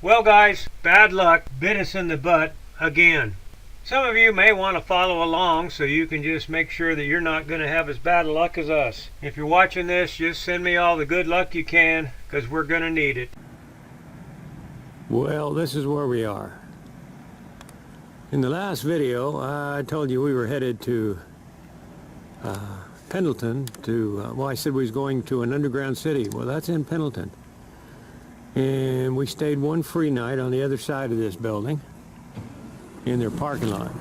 Well guys, bad luck bit us in the butt again. Some of you may want to follow along so you can just make sure that you're not going to have as bad luck as us. If you're watching this, just send me all the good luck you can, because we're going to need it. Well, this is where we are. In the last video, I told you we were headed to Pendleton well, I said we was going to an underground city. Well, that's in Pendleton. And we stayed one free night on the other side of this building in their parking lot.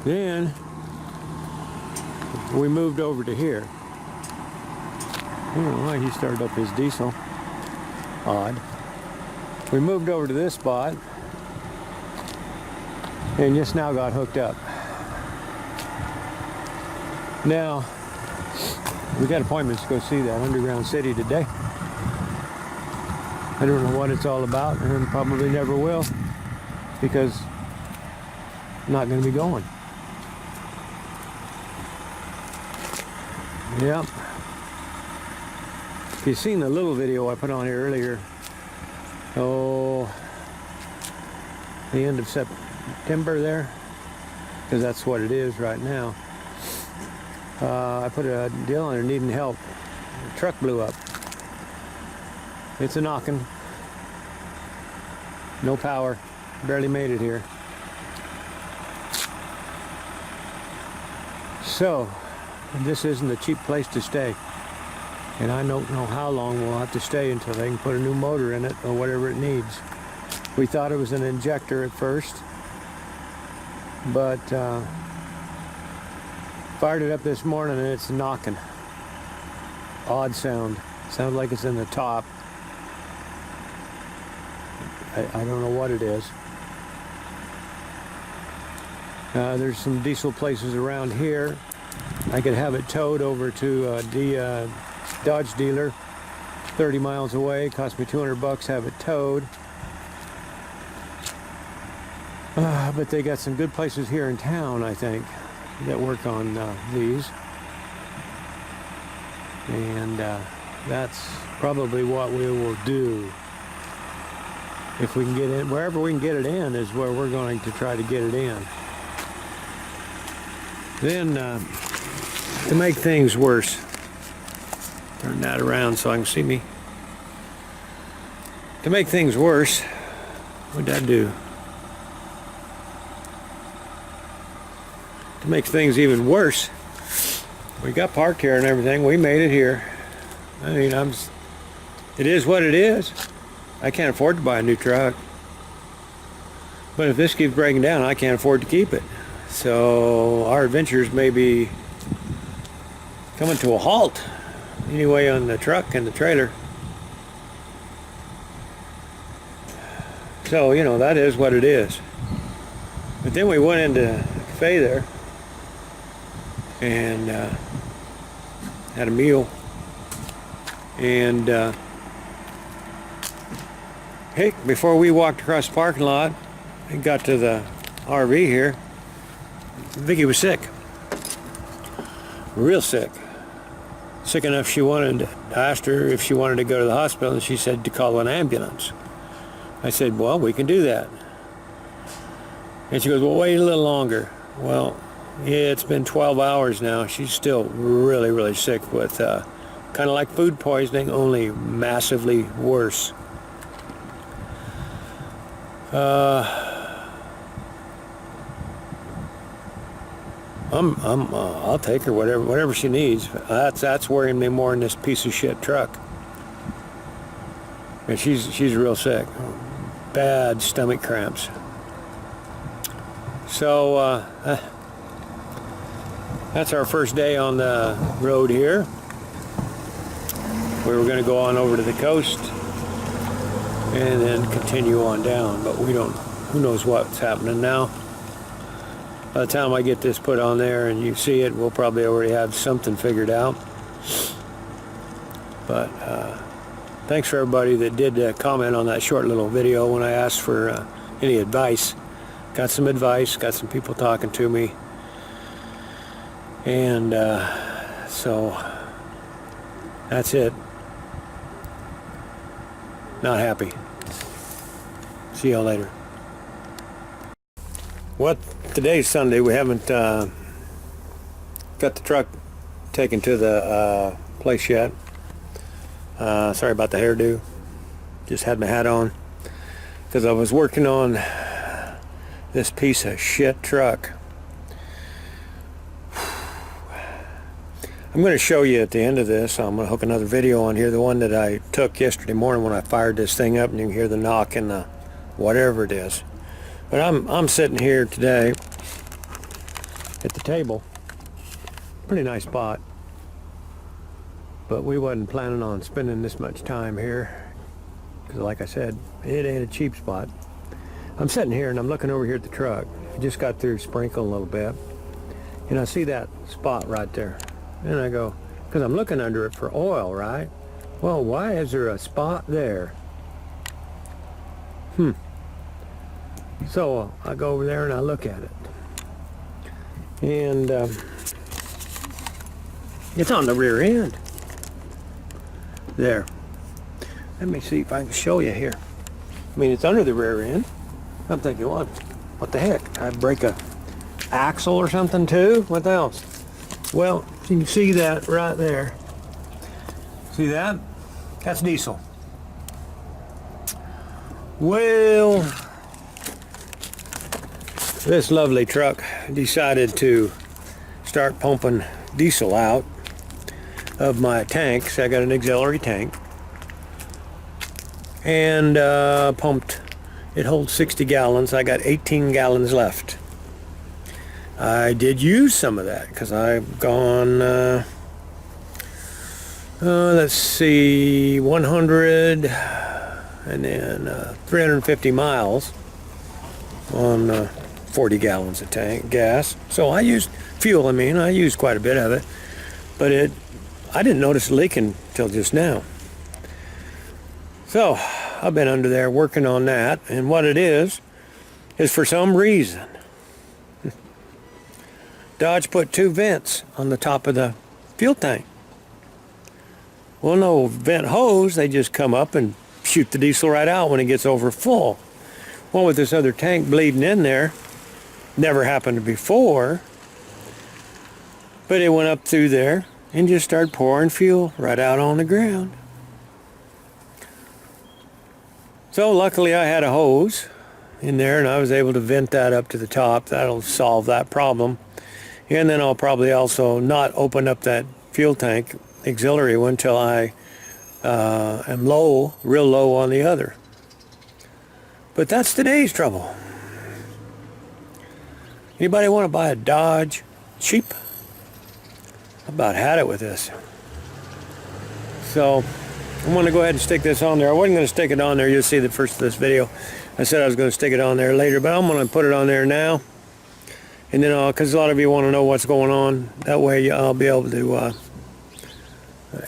Then we moved over to here. I don't know why he started up his diesel. Odd. We moved over to this spot and just now got hooked up. Now, we got appointments to go see that underground city today. I don't know what it's all about, and probably never will, because I'm not going to be going. Yep. If you've seen the little video I put on here earlier, the end of September there, because that's what it is right now. I put a deal on there needing help. The truck blew up. It's a knocking. No power. Barely made it here. So, this isn't a cheap place to stay. And I don't know how long we'll have to stay until they can put a new motor in it or whatever it needs. We thought it was an injector at first, but fired it up this morning and it's knocking. Odd sound. Sounds like it's in the top. I don't know what it is. There's some diesel places around here. I could have it towed over to the Dodge dealer 30 miles away. Cost me $200 to have it towed. But they got some good places here in town, I think, that work on these. And that's probably what we will do. If we can get it, wherever we can get it in is where we're going to try to get it in. Then, to make things worse, turn that around so I can see me. To make things worse, what'd that do? To make things even worse, we got parked here and everything. We made it here. I mean, it is what it is. I can't afford to buy a new truck. But if this keeps breaking down, I can't afford to keep it. So our adventures may be coming to a halt anyway on the truck and the trailer. So, you know, that is what it is. But then we went into a cafe there and had a meal. And hey, before we walked across the parking lot and got to the RV here, Vicky was sick. Real sick. Sick enough I asked her if she wanted to go to the hospital, and she said to call an ambulance. I said, well, we can do that. And she goes, well, wait a little longer. Well, yeah, it's been 12 hours now. She's still really, really sick with kind of like food poisoning, only massively worse. I'll take her whatever she needs. That's worrying me more than this piece of shit truck. And she's real sick, bad stomach cramps. So that's our first day on the road here. We were going to go on over to the coast and then continue on down, but who knows what's happening now. By the time I get this put on there and you see it, we'll probably already have something figured out. But thanks for everybody that did comment on that short little video when I asked for any advice. Got some advice, got some people talking to me. And so that's it. Not happy. See y'all later. Well, today's Sunday. We haven't got the truck taken to the place yet. Sorry about the hairdo. Just had my hat on because I was working on this piece of shit truck. I'm going to show you at the end of this. I'm going to hook another video on here, the one that I took yesterday morning when I fired this thing up, and you can hear the knock and the whatever it is. But I'm sitting here today at the table. Pretty nice spot. But we wasn't planning on spending this much time here. Because like I said, it ain't a cheap spot. I'm sitting here and I'm looking over here at the truck. I just got through sprinkling a little bit. And I see that spot right there. And I go, because I'm looking under it for oil, right? Well, why is there a spot there? So I go over there and I look at it. And it's on the rear end. There. Let me see if I can show you here. I mean, it's under the rear end. I'm thinking, what the heck? I'd break a axle or something too? What else? Well, you can see that right there. See that? That's diesel. Well, this lovely truck decided to start pumping diesel out of my tanks. I got an auxiliary tank. And pumped. It holds 60 gallons. I got 18 gallons left. I did use some of that because I've gone, let's see, 100 and then 350 miles on 40 gallons of tank gas. So I used fuel. I used quite a bit of it, but I didn't notice it leaking till just now. So I've been under there working on that, and what it is for some reason Dodge put 2 vents on the top of the fuel tank. Well, no vent hose, they just come up and shoot the diesel right out when it gets over full. Well, with this other tank bleeding in there, never happened before, but it went up through there and just started pouring fuel right out on the ground. So luckily I had a hose in there and I was able to vent that up to the top. That'll solve that problem. And then I'll probably also not open up that fuel tank auxiliary one until I am real low on the other. But that's today's trouble. Anybody want to buy a Dodge cheap? I about had it with this. So I'm going to go ahead and stick this on there. I wasn't going to stick it on there. You'll see the first of this video. I said I was going to stick it on there later, but I'm going to put it on there now. And then, because a lot of you want to know what's going on, that way I'll be able to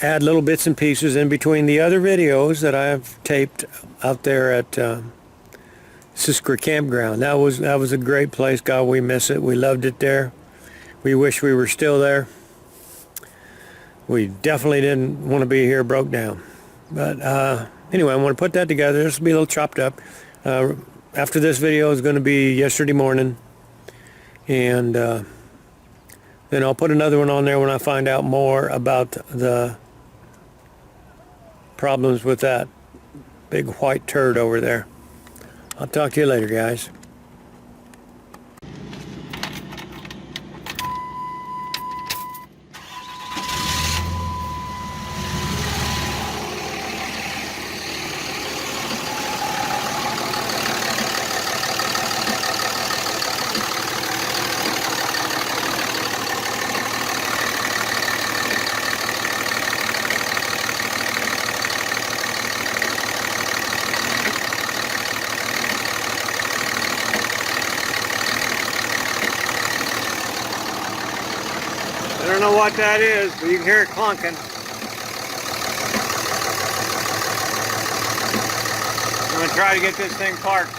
add little bits and pieces in between the other videos that I have taped out there at Siskra Campground. That was a great place. God, we miss it. We loved it there. We wish we were still there. We definitely didn't want to be here broke down. But anyway, I want to put that together. This will be a little chopped up. After this video is going to be yesterday morning. And then I'll put another one on there when I find out more about the problems with that big white turd over there. I'll talk to you later, guys. I don't know what that is, but you can hear it clunking. I'm going to try to get this thing parked.